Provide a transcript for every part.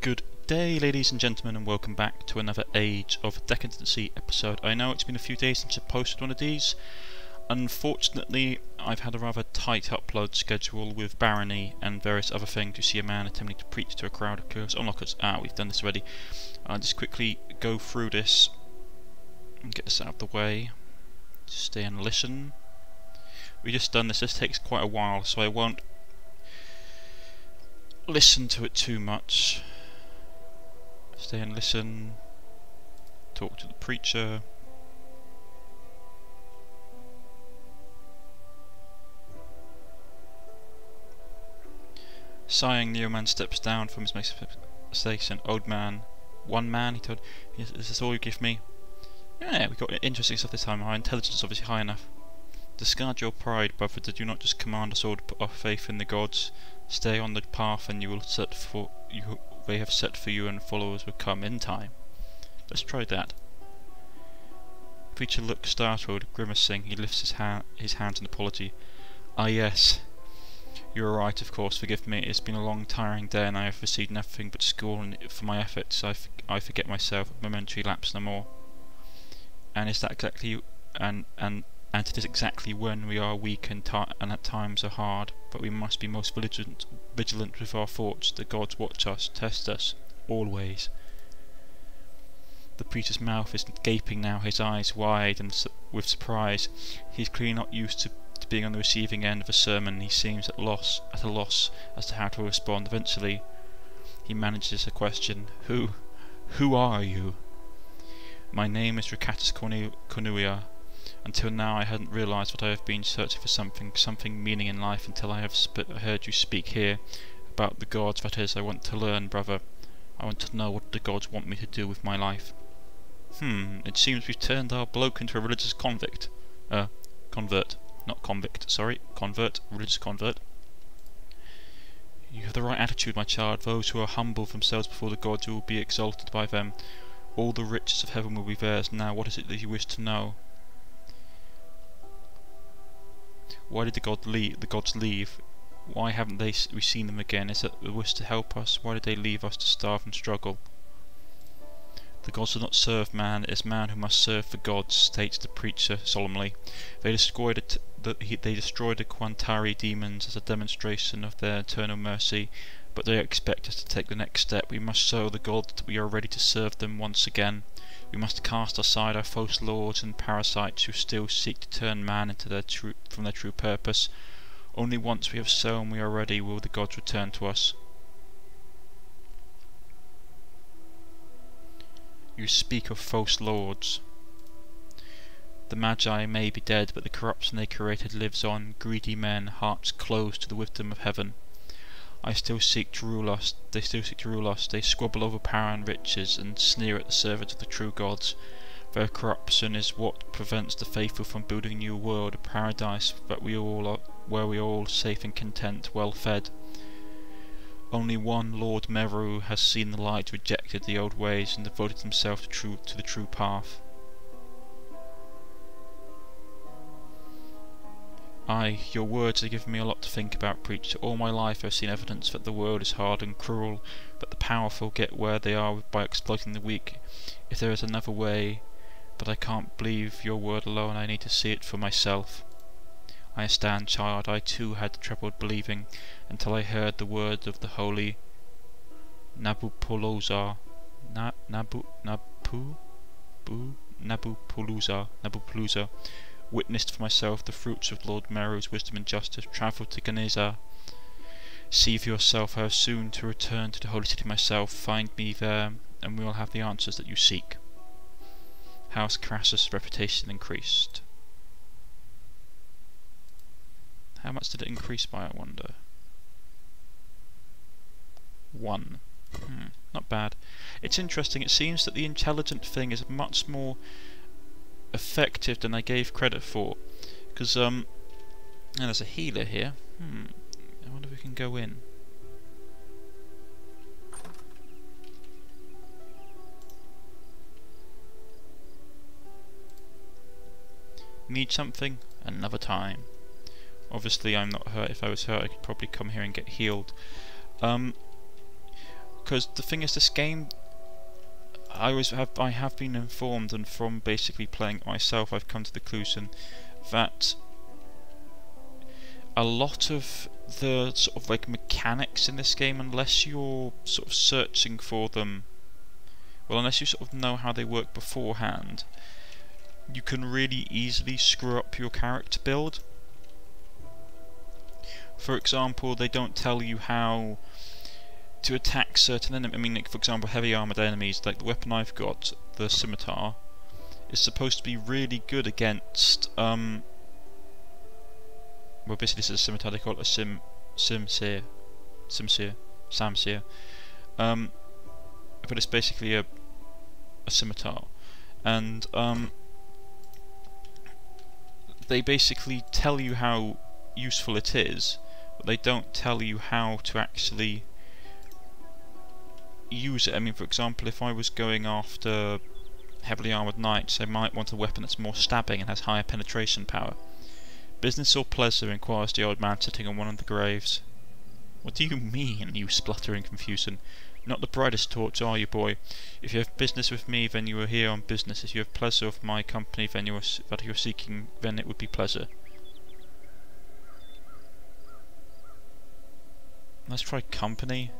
Good day, ladies and gentlemen, and welcome back to another Age of Decadence episode. I know it's been a few days since I posted one of these. Unfortunately, I've had a rather tight upload schedule with barony and various other things. You see a man attempting to preach to a crowd of cursed onlookers. We've done this already. I'll just quickly go through this and get this out of the way. Just stay and listen. We just done this. This takes quite a while, so I won't listen to it too much. Stay and listen. Talk to the preacher. Sighing, Neoman steps down from his mistakes. An old man. One man, he told. Is this all you give me? Yeah, we got interesting stuff this time. Our intelligence is obviously high enough. Discard your pride, brother. Did you not just command us all to put our faith in the gods? Stay on the path, and you will set for you. They have set for you, and followers will come in time. Let's try that. The preacher looks startled, grimacing. He lifts his hands in apology. Ah, yes. You are right, of course. Forgive me. It's been a long, tiring day, and I have received nothing but scorn for my efforts. I forget myself. Momentary lapse no more. And is that exactly? And it is exactly when we are weak and at times are hard, but we must be most vigilant with our thoughts. The gods watch us, test us, always. The preacher's mouth is gaping now, his eyes wide and with surprise. He is clearly not used to being on the receiving end of a sermon. He seems at a loss as to how to respond. Eventually, he manages a question. Who are you? My name is Decadance Cornuia. Until now I hadn't realised that I have been searching for something meaning in life until I have heard you speak here about the gods. That is, I want to learn, brother. I want to know what the gods want me to do with my life. It seems we've turned our bloke into a religious convert. Not convict, sorry. Convert. Religious convert. You have the right attitude, my child. Those who are humble themselves before the gods will be exalted by them. All the riches of heaven will be theirs. Now, what is it that you wish to know? Why did the gods leave? Why haven't we seen them again? Is it the wish to help us? Why did they leave us to starve and struggle? The gods do not serve man. It is man who must serve the gods, states the preacher solemnly. They destroyed the Quantari demons as a demonstration of their eternal mercy, but they expect us to take the next step. We must show the gods that we are ready to serve them once again. We must cast aside our false lords and parasites who still seek to turn man from their true purpose. Only once we have sown we are ready will the gods return to us. You speak of false lords. The Magi may be dead, but the corruption they created lives on. Greedy men, hearts closed to the wisdom of heaven. They still seek to rule us. They squabble over power and riches, and sneer at the servants of the true gods. Their corruption is what prevents the faithful from building a new world, a paradise where we are all safe and content, well fed. Only one Lord Meru has seen the light, rejected the old ways, and devoted himself to the true path. Aye, your words have given me a lot to think about, preacher. All my life I've seen evidence that the world is hard and cruel, that the powerful get where they are by exploiting the weak. If there is another way, but I can't believe your word alone, I need to see it for myself. I understand, child. I too had trouble believing, until I heard the words of the holy Nabupolozar. Nabupolozar. Witnessed for myself the fruits of Lord Meru's wisdom and justice. Travelled to Ganeza. See for yourself. I have soon to return to the holy city myself. Find me there, and we will have the answers that you seek. How's Crassus' reputation increased? How much did it increase by, I wonder? 1. Not bad. It's interesting. It seems that the intelligent thing is much more effective than I gave credit for, because and there's a healer here. I wonder if we can go in. Need something? Another time. Obviously I'm not hurt. If I was hurt I could probably come here and get healed. because the thing is, this game, I have been informed, and from basically playing it myself, I've come to the conclusion that a lot of the sort of like mechanics in this game, unless you're sort of searching for them, well, unless you sort of know how they work beforehand, you can really easily screw up your character build. For example, they don't tell you how to attack certain enemies. I mean, like, for example, heavy armoured enemies, like the weapon I've got, the scimitar, is supposed to be really good against, well, basically this is a scimitar, they call it a samseer, but it's basically a scimitar, and they basically tell you how useful it is, but they don't tell you how to actually use it. I mean, for example, if I was going after heavily armoured knights, I might want a weapon that's more stabbing and has higher penetration power. Business or pleasure, inquires the old man sitting on one of the graves. What do you mean, you spluttering Confucian? Not the brightest torch, are you, boy? If you have business with me, then you are here on business. If you have pleasure of my company, then you are seeking, then it would be pleasure. Let's try company.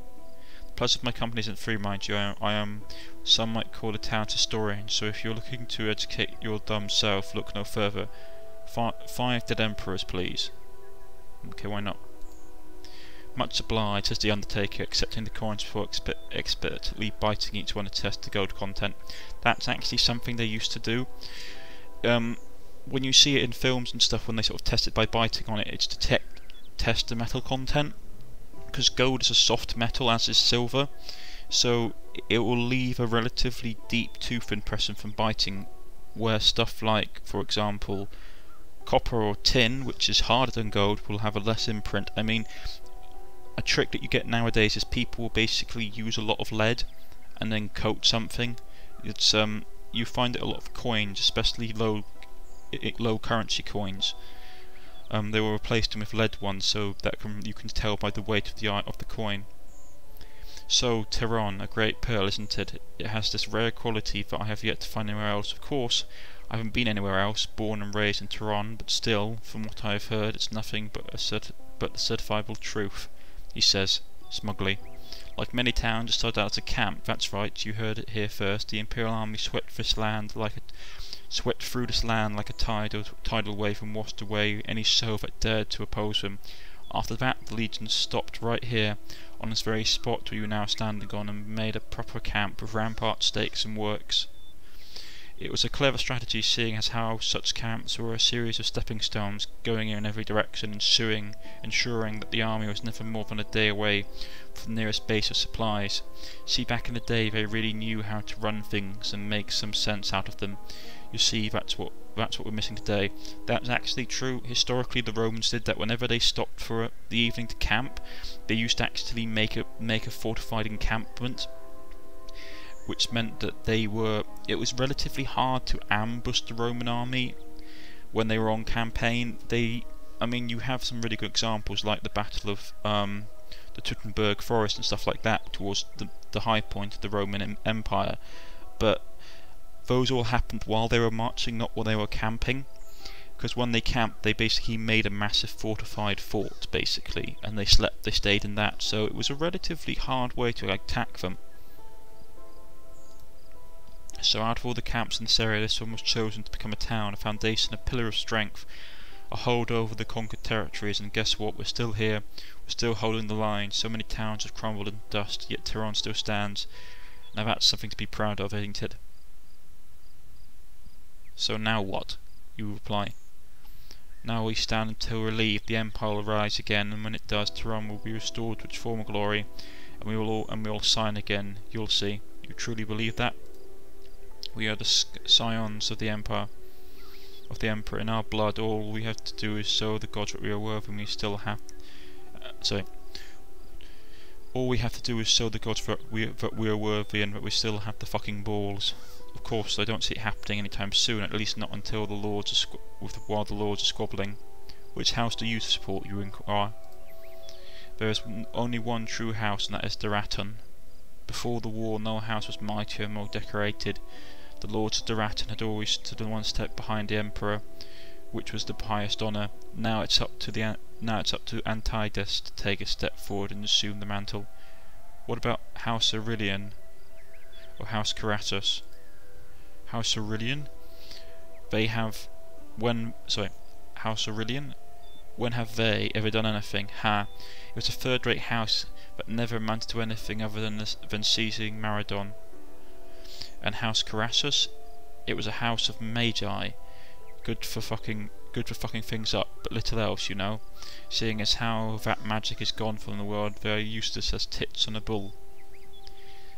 The pleasure of my company isn't free, mind you. I am, some might call the town's historian, so if you're looking to educate your dumb self, look no further. 5 dead emperors, please. Okay, why not? Much obliged, says the undertaker, accepting the coins before expertly biting each one to test the gold content. That's actually something they used to do. When you see it in films and stuff, when they sort of test it by biting on it, it's to test the metal content. Because gold is a soft metal, as is silver, so it will leave a relatively deep tooth impression from biting, where stuff like, for example, copper or tin, which is harder than gold, will have a less imprint. I mean, a trick that you get nowadays is people will basically use a lot of lead and then coat something. It's you find it a lot of coins, especially low currency coins. They will replace them with lead ones, so that you can tell by the weight of the coin. So, Tehran, a great pearl, isn't it? It has this rare quality that I have yet to find anywhere else. Of course, I haven't been anywhere else, born and raised in Tehran, but still, from what I have heard, it's nothing but the certifiable truth, he says, smugly. Like many towns, it started out as a camp. That's right, you heard it here first. The Imperial Army swept through this land like a tidal wave and washed away any soul that dared to oppose them. After that, the legions stopped right here, on this very spot where you are now standing on, and made a proper camp with ramparts, stakes and works. It was a clever strategy, seeing as how such camps were a series of stepping stones going in every direction, ensuring that the army was never more than a day away from the nearest base of supplies. See, back in the day they really knew how to run things and make some sense out of them. You see, that's what we're missing today. That's actually true. Historically, the Romans did that. Whenever they stopped for the evening to camp, they used to actually make a fortified encampment, which meant that it was relatively hard to ambush the Roman army when they were on campaign. I mean, you have some really good examples, like the Battle of the Teutoburg Forest and stuff like that, towards the high point of the Roman Empire, but those all happened while they were marching, not while they were camping. Because when they camped, they basically made a massive fortified fort, basically, and they stayed in that, so it was a relatively hard way to attack them. So out of all the camps in this area, this one was chosen to become a town, a foundation, a pillar of strength, a hold over the conquered territories. And guess what? We're still here, we're still holding the line. So many towns have crumbled into dust, yet Tehran still stands. Now that's something to be proud of, ain't it? So now what? You reply. Now we stand until relieved. The empire will rise again, and when it does, Tehran will be restored to its former glory, and we will sign again. You'll see. You truly believe that? We are the scions of the Emperor. In our blood, all we have to do is show the gods that we are worthy, and we still have. All we have to do is show the gods that we are worthy, and that we still have the fucking balls. Of course, I don't see it happening anytime soon. At least not until the lords while the lords are squabbling. Which house do you support? You inquire. There is only one true house, and that is the Raton. Before the war, no house was mightier and more decorated. The lords of Duraton had always stood one step behind the emperor, which was the highest honour. Now it's up to Antidas to take a step forward and assume the mantle. What about House Aurelian or House Caratus? House Aurelian? House Aurelian? When have they ever done anything? Ha! It was a third-rate house that never amounted to anything other than seizing Maradon. And House Carasus? It was a house of magi, good for fucking things up, but little else, you know. Seeing as how that magic is gone from the world, they are useless as tits on a bull.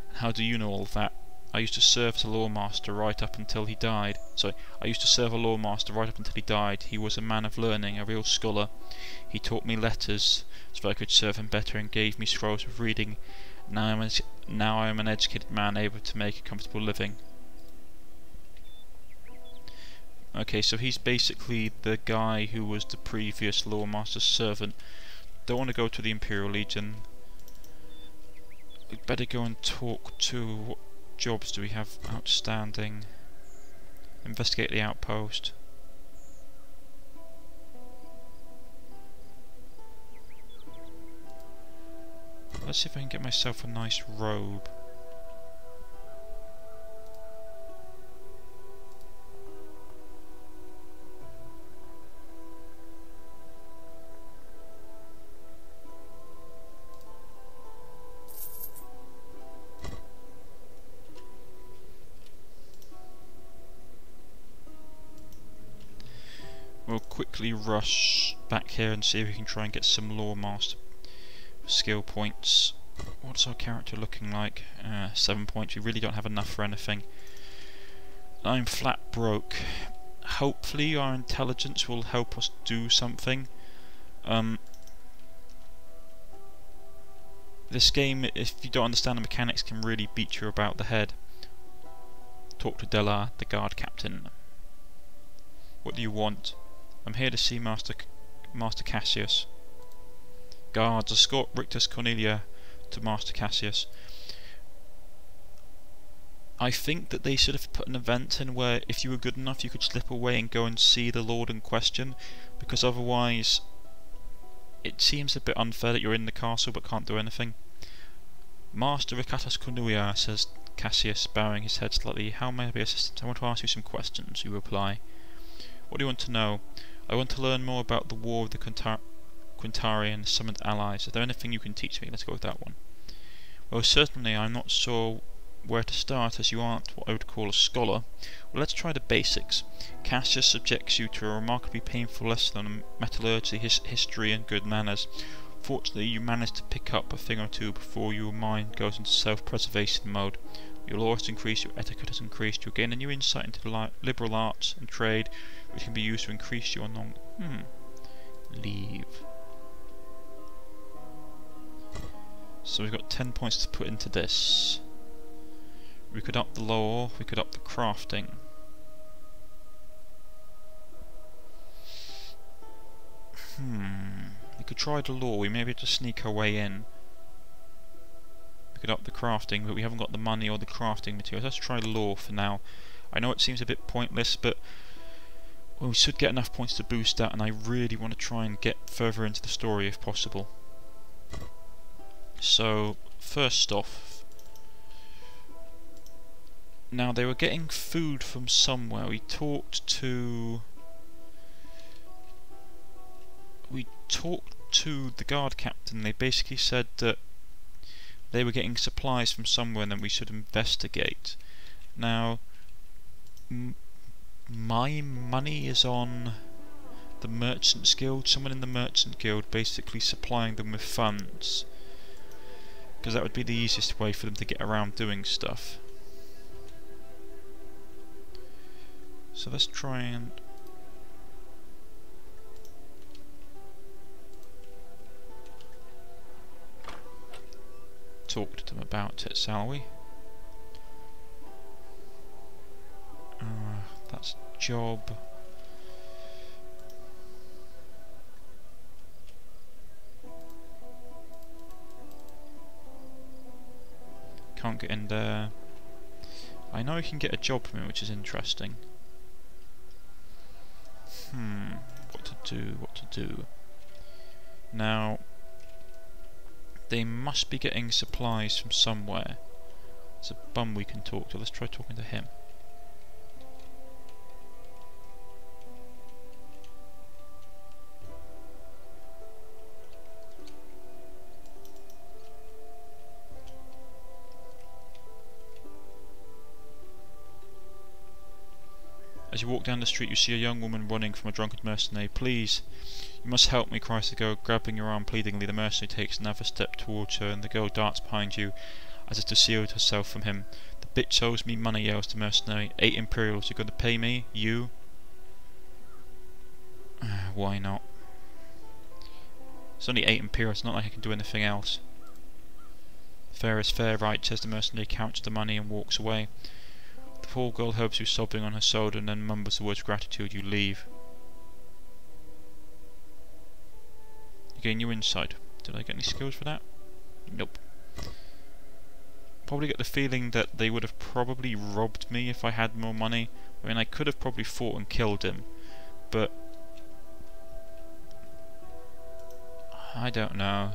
And how do you know all that? I used to serve as a lawmaster right up until he died. He was a man of learning, a real scholar. He taught me letters so that I could serve him better, and gave me scrolls of reading. Now I am an educated man, able to make a comfortable living. Okay, so he's basically the guy who was the previous lawmaster's servant. Don't want to go to the Imperial Legion. We'd better go and talk to... What jobs do we have outstanding? Investigate the outpost. Let's see if I can get myself a nice robe. We'll quickly rush back here and see if we can try and get some Lawmaster skill points. What's our character looking like? 7 points. We really don't have enough for anything. I'm flat broke. Hopefully our intelligence will help us do something. This game, if you don't understand the mechanics, can really beat you about the head. Talk to Della, the guard captain. What do you want? I'm here to see Master Cassius. Guards, escort Rictus Cornelia to Master Cassius. I think that they should have put an event in where if you were good enough you could slip away and go and see the Lord in question, because otherwise it seems a bit unfair that you're in the castle but can't do anything. Master Rictus Cornelia, says Cassius, bowing his head slightly. How may I be assistant? I want to ask you some questions, you reply. What do you want to know? I want to learn more about the war of the Quintari and summoned allies. Is there anything you can teach me? Let's go with that one. Well, certainly I'm not sure where to start, as you aren't what I would call a scholar. Well, let's try the basics. Cassius subjects you to a remarkably painful lesson on metallurgy, history and good manners. Fortunately, you managed to pick up a thing or two before your mind goes into self-preservation mode. Your law has increased, your etiquette has increased, you'll gain a new insight into the liberal arts and trade, which can be used to increase your Leave. So we've got 10 points to put into this. We could up the law, we could up the crafting. We could try the law, we may be able to sneak our way in. We could up the crafting, but we haven't got the money or the crafting materials. Let's try law for now. I know it seems a bit pointless, but well, we should get enough points to boost that, and I really want to try and get further into the story if possible. So, first off, now they were getting food from somewhere. We talked to the guard captain. They basically said that they were getting supplies from somewhere and then we should investigate. Now, my money is on the Merchants Guild. Someone in the Merchant Guild basically supplying them with funds, because that would be the easiest way for them to get around doing stuff. So let's try and talk to them about it, shall we? That's job. can't get in there. I know I can get a job from it, which is interesting. What to do. Now, they must be getting supplies from somewhere. There's a bum we can talk to. Let's try talking to him. As you walk down the street, you see a young woman running from a drunken mercenary. "Please, you must help me," cries the girl, grabbing your arm pleadingly. The mercenary takes another step towards her, and the girl darts behind you, as if to shield herself from him. "The bitch owes me money," yells the mercenary. "8 imperials, you're going to pay me? You?" Why not? It's only 8 imperials, it's not like I can do anything else. "Fair is fair, right," says the mercenary, counts the money and walks away. The poor girl helps you, sobbing on her shoulder, and then mumbles the words of gratitude. You leave. You gain new insight. Did I get any skills for that? Nope. Probably get the feeling that they would have probably robbed me if I had more money. I mean, I could have probably fought and killed him, but I don't know.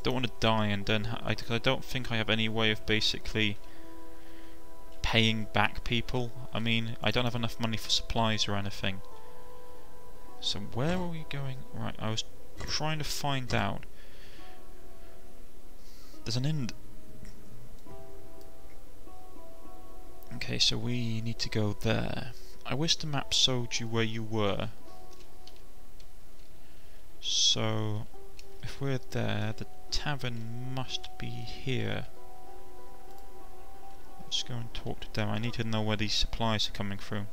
Don't want to die, and then I don't think I have any way of basically paying back people. I mean, I don't have enough money for supplies or anything. So where are we going? Right, I was trying to find out. There's an end. Okay, so we need to go there. I wish the map showed you where you were. So if we're there, the tavern must be here. Let's go and talk to them. I need to know where these supplies are coming through.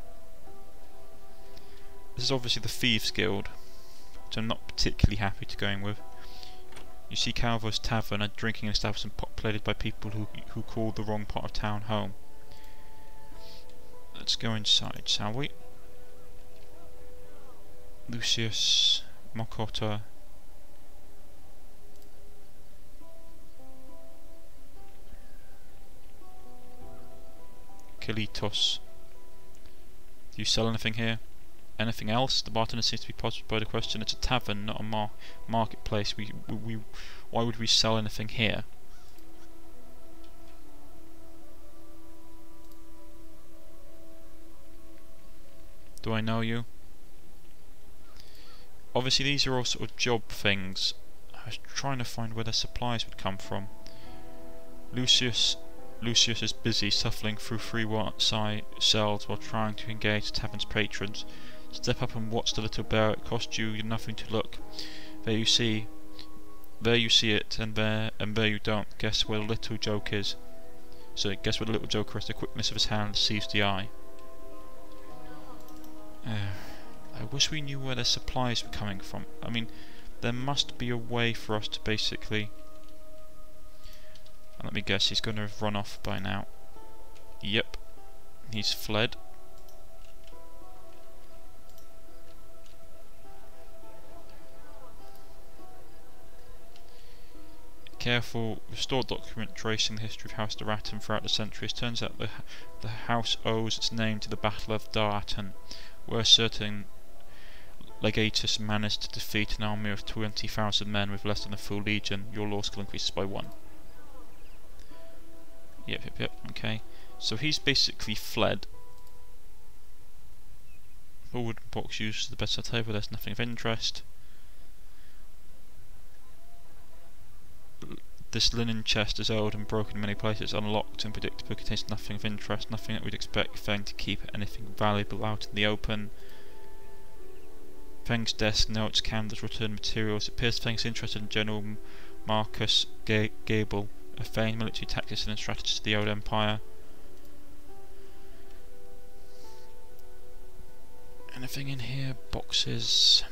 This is obviously the Thieves Guild, which I'm not particularly happy to going with. You see Calvo's Tavern, a drinking establishment populated by people who call the wrong part of town home. Let's go inside, shall we? Lucius, Mokota. Kilitos. Do you sell anything here? Anything else? The bartender seems to be puzzled by the question. It's a tavern, not a marketplace. Why would we sell anything here? Do I know you? Obviously these are all sort of job things. I was trying to find where the supplies would come from. Lucius is busy shuffling through 3 cells while trying to engage the tavern's patrons. Step up and watch the little bear. It costs you nothing to look. There you see it, and there you don't. Guess where the little joke is. So guess where the little joker is. The quickness of his hand deceives the eye. I wish we knew where the supplies were coming from. I mean, there must be a way for us to basically... Let me guess, he's going to have run off by now. Yep, he's fled. Careful, restore document tracing the history of House Daraton throughout the centuries. Turns out the house owes its name to the Battle of Daraton, where certain legatus managed to defeat an army of 20,000 men with less than a full legion. Your law skill increases by 1. Yep, okay. So he's basically fled. The wooden box used as the bedside table, there's nothing of interest. This linen chest is old and broken in many places, unlocked and predictably contains nothing of interest, nothing that we'd expect Feng to keep anything valuable out in the open. Feng's desk, notes, candles, return materials. It appears Feng's interested in General Marcus Gable, a famed military tactician and strategist of the old empire. Anything in here? Boxes.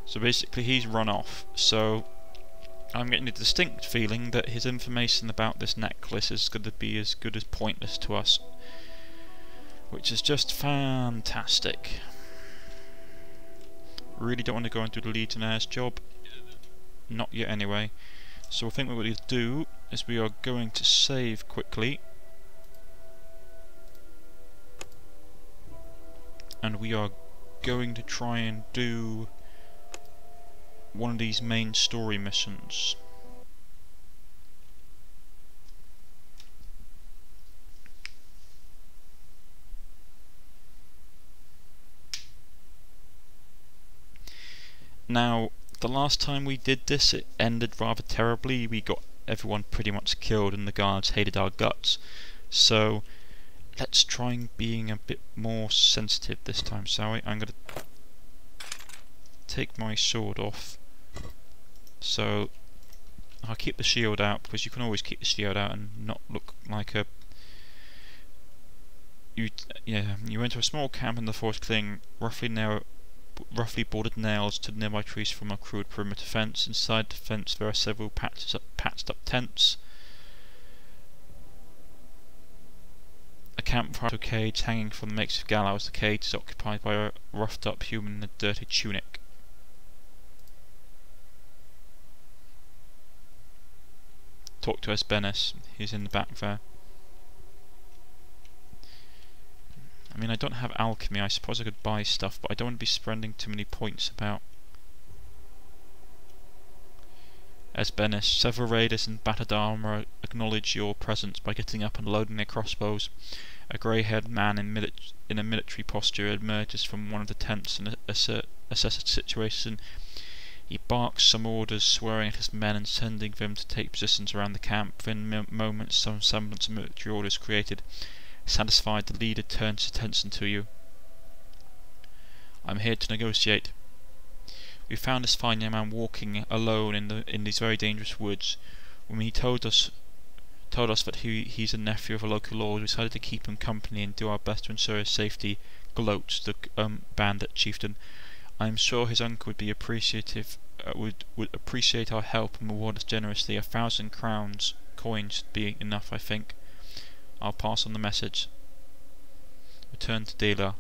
So basically he's run off, so I'm getting a distinct feeling that his information about this necklace is going to be as good as pointless to us, which is just fantastic. Really don't want to go and do the Legionnaire's job. Not yet anyway. So I think what we're going to do is we are going to save quickly. And we are going to try and do one of these main story missions. Now, the last time we did this, it ended rather terribly. We got everyone pretty much killed and the guards hated our guts. So, let's try and being a bit more sensitive this time, shall we? I'm going to take my sword off. So, I'll keep the shield out, because you can always keep the shield out and not look like a... You enter a small camp in the forest clearing, roughly bordered nails to nearby trees from a crude perimeter fence. Inside the fence there are several patched up tents, a campfire, a cage hanging from the makeshift gallows. The cage is occupied by a roughed up human in a dirty tunic. Talk to Esbenes, he's in the back there. I mean, I don't have alchemy. I suppose I could buy stuff, but I don't want to be spending too many points about. Esbenes, several raiders in battered armour acknowledge your presence by getting up and loading their crossbows. A grey-haired man in a military posture emerges from one of the tents and assesses the situation. He barks some orders, swearing at his men and sending them to take positions around the camp. Within moments, some semblance of military order is created. Satisfied, the leader turns his attention to you. I'm here to negotiate. We found this fine young man walking alone in these very dangerous woods. When he told us that he's a nephew of a local lord, we decided to keep him company and do our best to ensure his safety. Gloats the bandit chieftain. I am sure his uncle would be appreciative. Would appreciate our help and reward us generously. 1,000 crowns coins should be enough, I think. I'll pass on the message. Return to dealer.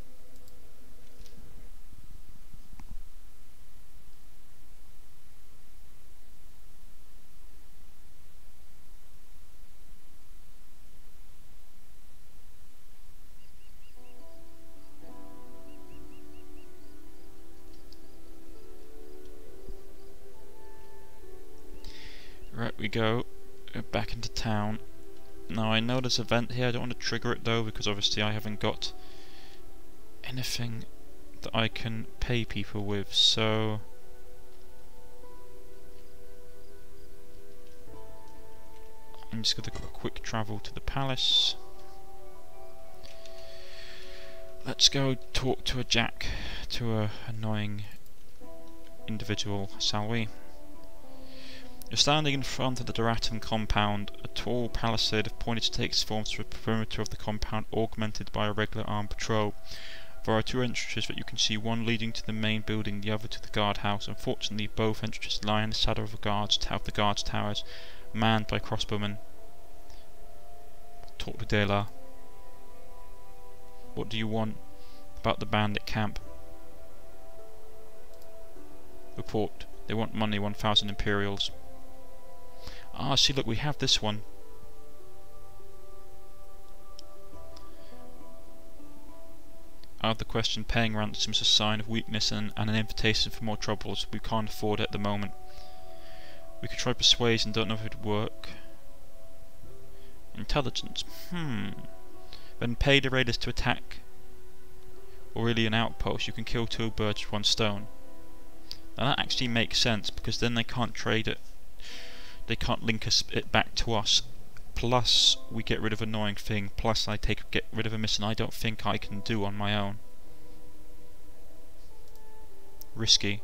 Right, we go back into town. Now I know this event here, I don't want to trigger it though, because obviously I haven't got anything that I can pay people with, so I'm just going to quick travel to the palace. Let's go talk to a annoying individual, shall we? You're standing in front of the Decadance compound. A tall palisade of pointed stakes forms the perimeter of the compound, augmented by a regular armed patrol. There are two entrances that you can see, one leading to the main building, the other to the guardhouse. Unfortunately, both entrances lie in the shadow of the guards towers, manned by crossbowmen. Talk to Dela. What do you want about the bandit camp? Report. They want money, 1,000 imperials. Ah, see, look, we have this one. Out of the question, paying ransom is a sign of weakness and an invitation for more troubles. We can't afford it at the moment. We could try persuasion, don't know if it would work. Intelligence. Then pay the raiders to attack, or really an outpost. You can kill two birds with one stone. Now that actually makes sense, because then they can't trade it. They can't link it back to us. Plus, we get rid of an annoying thing. Plus, I get rid of a mission I don't think I can do on my own. Risky.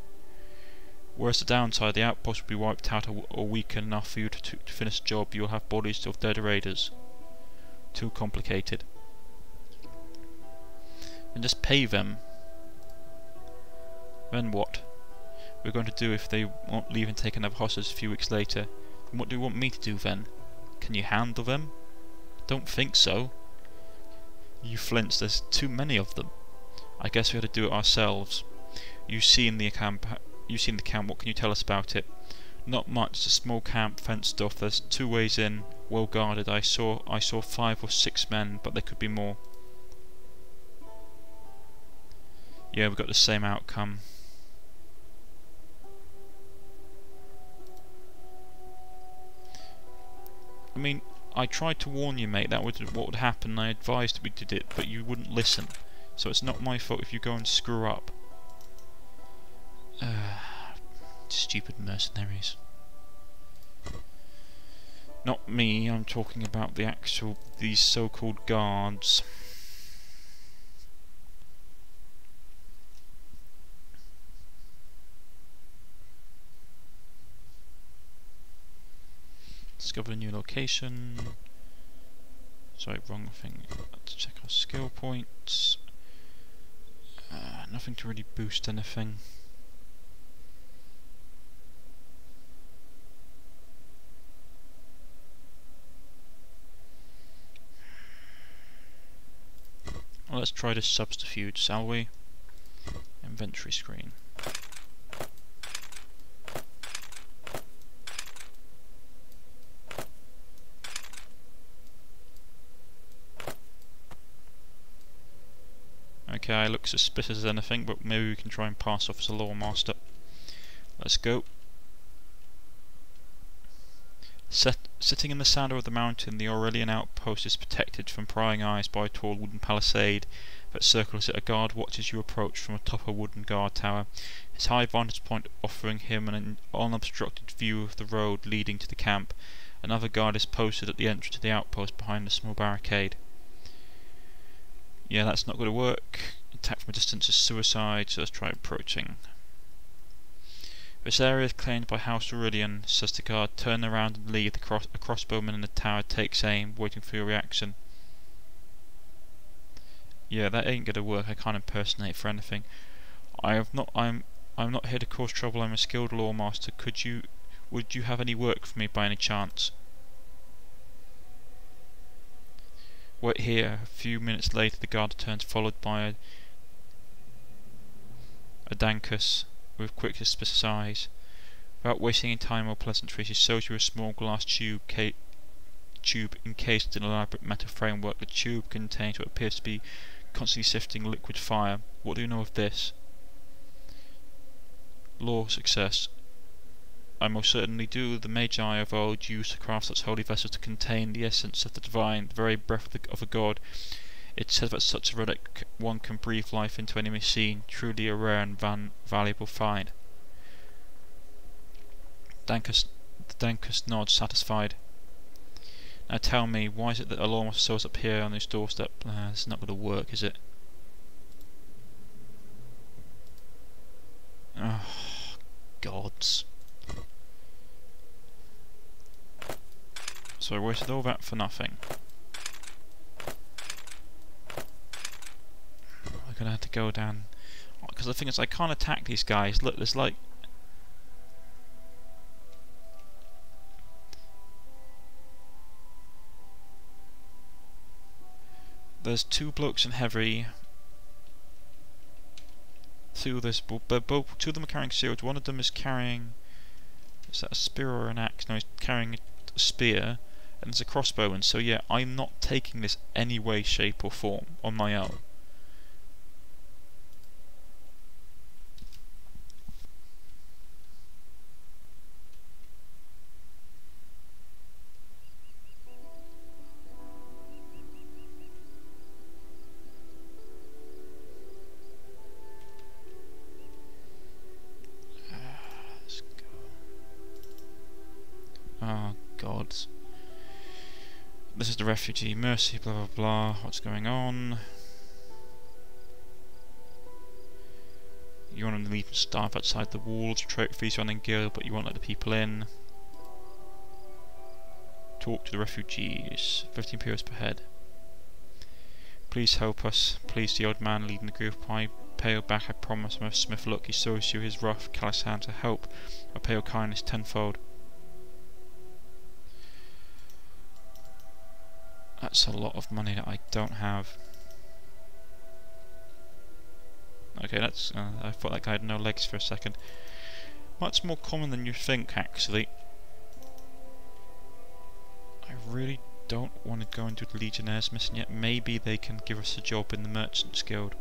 Whereas the downside, the outpost will be wiped out or weakened enough for you to finish the job. You'll have bodies of dead raiders. Too complicated. And just pay them. Then what? We're going to do if they won't leave and take another hostage a few weeks later. And what do you want me to do then? Can you handle them? Don't think so. You flinch, there's too many of them. I guess we have to do it ourselves. You've seen the camp, what can you tell us about it? Not much, it's a small camp, fenced off. There's 2 ways in, well guarded. I saw 5 or 6 men, but there could be more. Yeah, we got the same outcome. I mean, I tried to warn you, mate, what would happen. I advised we did it, but you wouldn't listen. So it's not my fault if you go and screw up. Stupid mercenaries. Not me, I'm talking about these so-called guards. Discover a new location. Sorry, wrong thing. Let's check our skill points. Nothing to really boost anything. Well, let's try this subterfuge, shall we? Inventory screen. Okay, I look suspicious as anything, but maybe we can try and pass off as a lore master. Let's go. Sitting in the shadow of the mountain, the Aurelian outpost is protected from prying eyes by a tall wooden palisade that circles it. A guard watches you approach from atop a wooden guard tower, his high vantage point offering him an unobstructed view of the road leading to the camp. Another guard is posted at the entrance to the outpost behind a small barricade. Yeah, that's not going to work. Attack from a distance is suicide, so let's try approaching. This area is claimed by House Aurelian, says the guard. Turn around and leave. A crossbowman in the tower takes aim, waiting for your reaction. Yeah, that ain't gonna work. I can't impersonate for anything. I'm not here to cause trouble. I'm a skilled lore master. Would you have any work for me by any chance? Wait here. A few minutes later, the guard returns, followed by a Dancus with quick, suspicious eyes. Without wasting any time or pleasantries, he shows you a small glass tube encased in an elaborate metal framework. The tube contains what appears to be constantly sifting liquid fire. What do you know of this? Lore success. I most certainly do. The Magi of old used to craft such holy vessels to contain the essence of the divine, the very breath of a god. It says that such a relic one can breathe life into any machine. Truly a rare and valuable find. Dancus nods, satisfied. Now tell me, why is it that a law master shows up here on this doorstep? This is not going to work, is it? Oh, gods. So I wasted all that for nothing. We're gonna have to go down, because the thing is, I can't attack these guys. Look, there's like there's 2 blokes in heavy. 2 of them are carrying shields. One of them is carrying, is that a spear or an axe? No, he's carrying a spear, and there's a crossbowman. So yeah, I'm not taking this any way, shape or form on my own. Oh, gods. This is the refugee. Mercy, blah blah blah. What's going on? You want to leave staff outside the walls, trophies running guild, but you won't let the people in. Talk to the refugees. 15 periods per head. Please help us. Please, the old man leading the group. I pay you back, I promise. I'm a smith. Look, he shows you his rough, callous hand to help. I'll pay your kindness tenfold. That's a lot of money that I don't have. Okay, that's. I thought that guy had no legs for a second. Much more common than you think, actually. I really don't want to go and do the Legionnaires mission yet. Maybe they can give us a job in the Merchants Guild.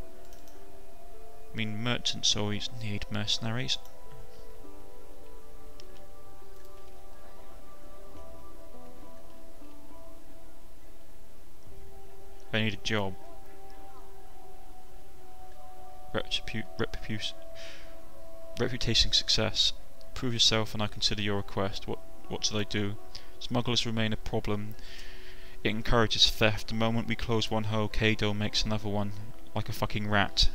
I mean, merchants always need mercenaries. I need a job. Reputation success. Prove yourself and I consider your request. What should I do? Smugglers remain a problem. It encourages theft. The moment we close one hole, Kado makes another one. Like a fucking rat.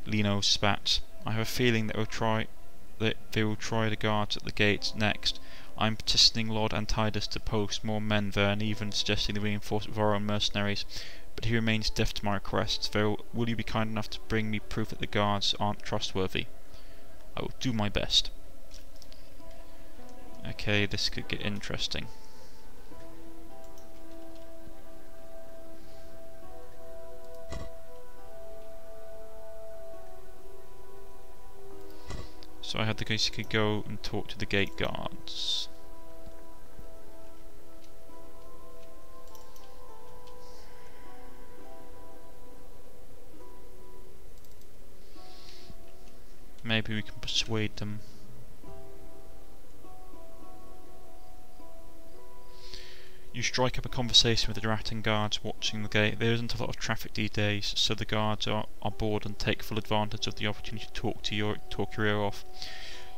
Lino spat. I have a feeling that they will try the guards at the gates next. I'm petitioning Lord Antidus to post more men there and even suggesting the reinforcement of our own mercenaries. But he remains deaf to my requests. Though, will you be kind enough to bring me proof that the guards aren't trustworthy? I will do my best. Okay, this could get interesting. So I had to basically go and talk to the gate guards. Maybe we can persuade them. You strike up a conversation with the Rattan guards watching the gate. There isn't a lot of traffic these days, so the guards are bored and take full advantage of the opportunity to talk your ear off.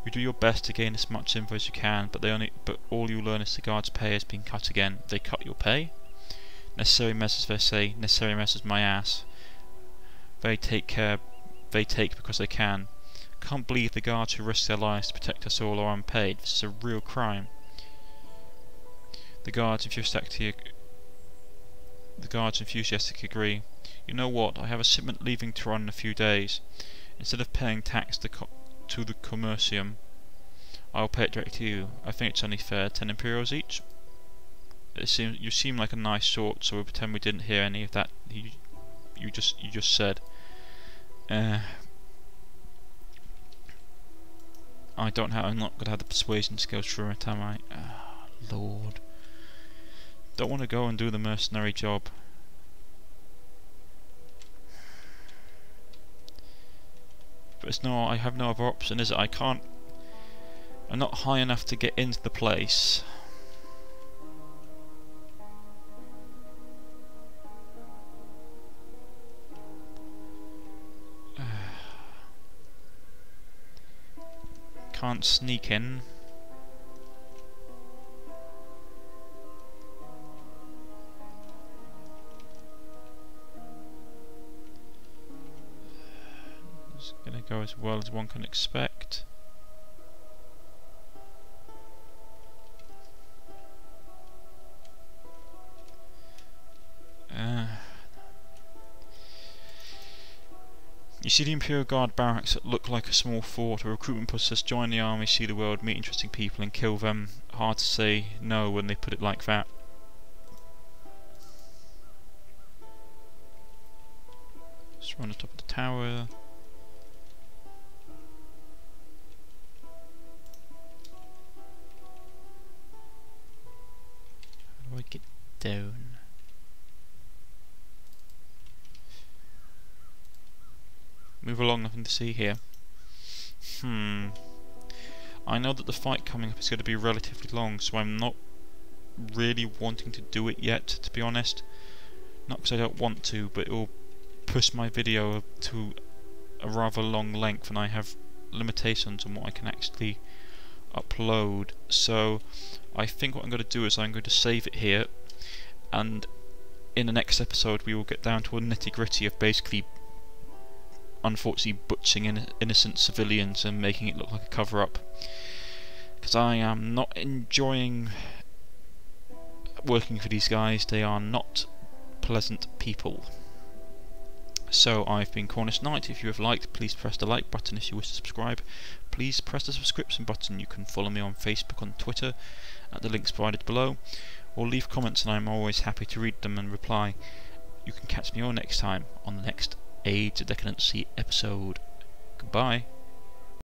You do your best to gain as much info as you can, but all you learn is the guards' pay has been cut again. They cut your pay? Necessary measures, they say. Necessary measures, my ass. They take because they can. Can't believe the guards who risk their lives to protect us all are unpaid. This is a real crime. The guards enthusiastically agree. You know what? I have a shipment leaving Tehran in a few days. Instead of paying tax to the commercium, I'll pay it directly to you. I think it's only fair. 10 imperials each. You seem like a nice sort, so we'll pretend we didn't hear any of that. You just said. I'm not gonna have the persuasion skills for it, am I? Lord. Don't want to go and do the mercenary job. But it's no, I have no other option, is it? I'm not high enough to get into the place. Can't sneak in. It's gonna go as well as one can expect. You see the Imperial Guard barracks that look like a small fort. A recruitment process. Join the army, see the world, meet interesting people and kill them. Hard to say no when they put it like that. Just run on top of the tower. How do I get down? Move along, nothing to see here. I know that the fight coming up is going to be relatively long, so I'm not really wanting to do it yet, to be honest. Not because I don't want to, but it will push my video to a rather long length, and I have limitations on what I can actually upload. So I think what I'm going to do is I'm going to save it here, and in the next episode we will get down to a nitty-gritty of basically unfortunately butchering innocent civilians and making it look like a cover-up, because I am not enjoying working for these guys. They are not pleasant people. So I've been Cornish-Knight. If you have liked, please press the like button. If you wish to subscribe, please press the subscription button. You can follow me on Facebook, on Twitter at the links provided below, or leave comments and I'm always happy to read them and reply. You can catch me all next time on the next Age of Decadence episode. Goodbye.